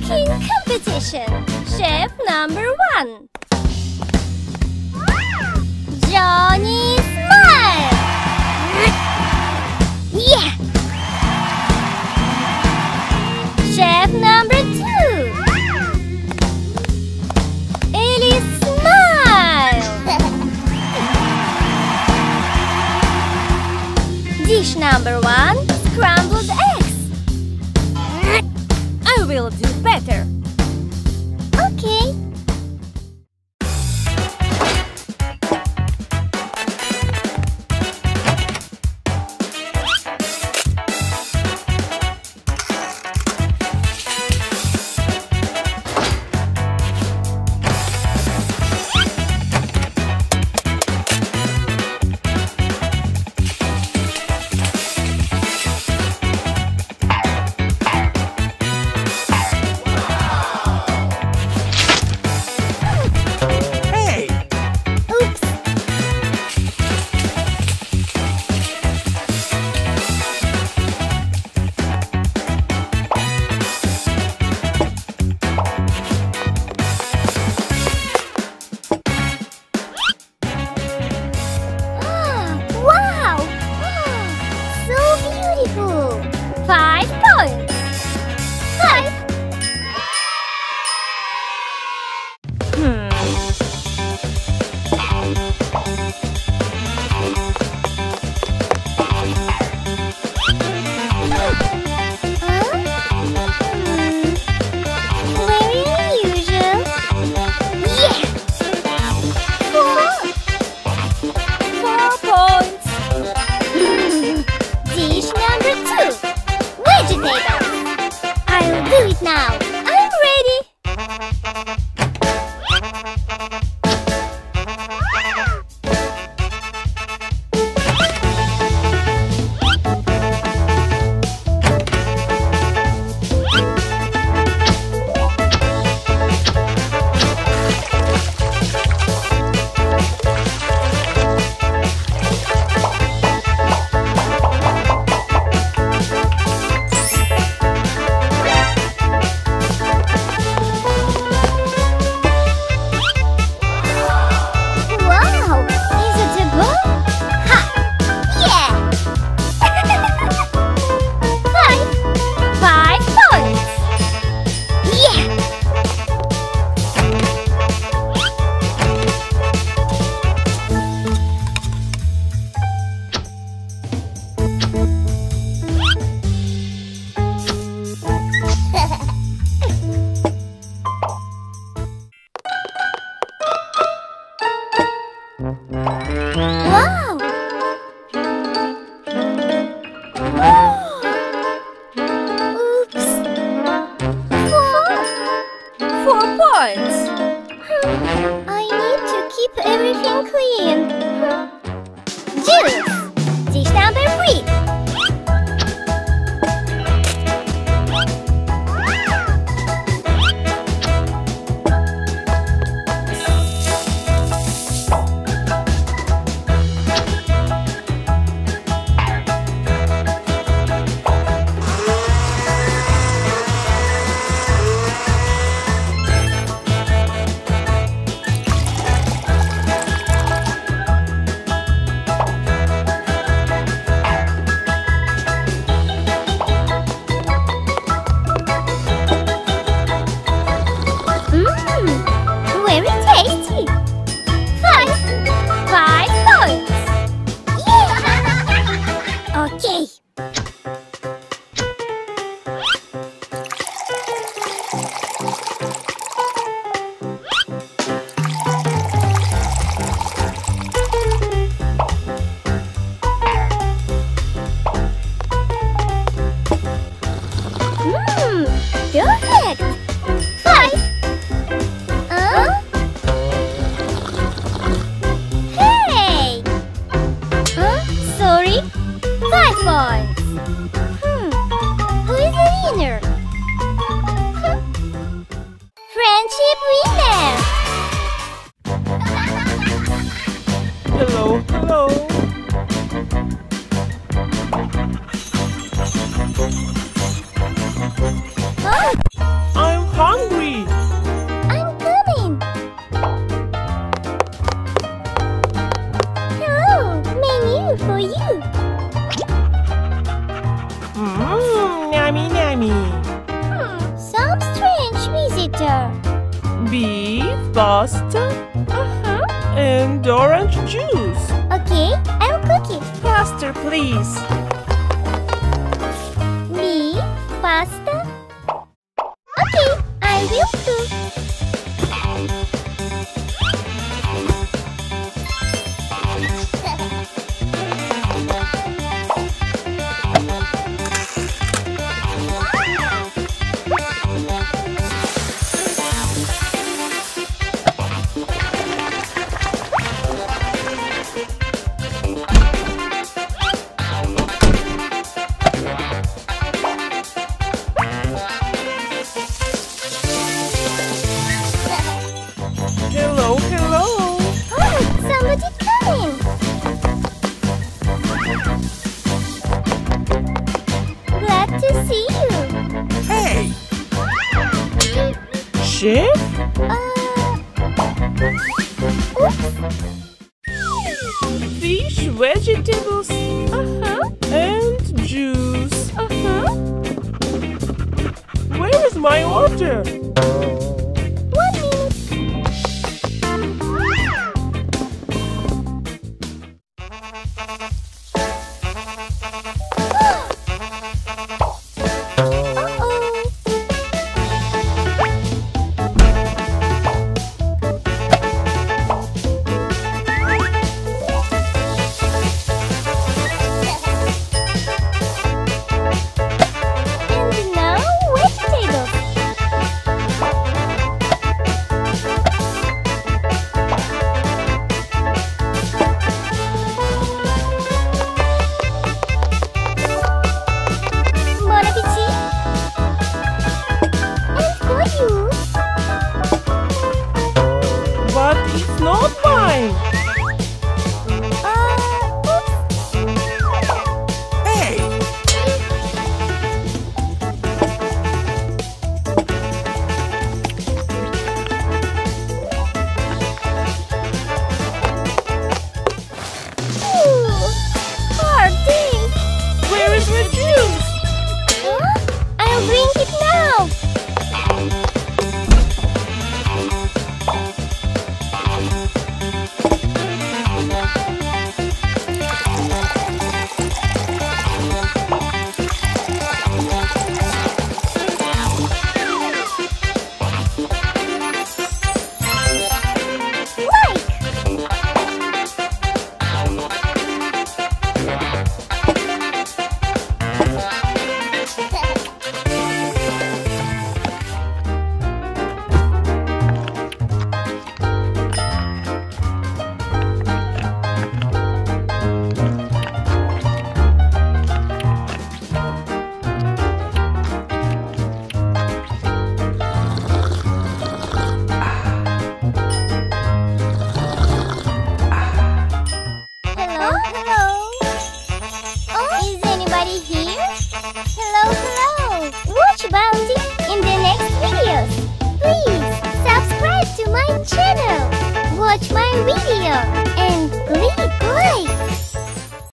cooking competition. Chef number 1. Johnny Smile! Yeah! Chef number 2. Ellie Smile! Dish number 1. Scrambled eggs. I will do better. Okay. I need to keep everything clean. Juice! Dish number 3. Very tasty. 5 points. Yeah. Okay. Perfect. 5. Hey! Sorry? 5 points. Who is the winner? Friendship winner! Hello, hello. Huh? I'm the orange juice. Okay, I'll cook it. Faster, please. Me, pasta. Okay, I will cook. Hello, hello. Oh, somebody coming. Glad to see you. Hey! Chef? Oops. Fish, vegetables, and juice. Where is my order? 1 minute. And now vegetables. Bon appétit. And for you. But it's not mine. Oops. Hey! Ooh, hard thing. Where is the juice? I'll drink it now. Hello, hello. Oh, is anybody here? Hello, hello. Watch Bounty in the next videos. Please subscribe to my channel. Watch my video and click like.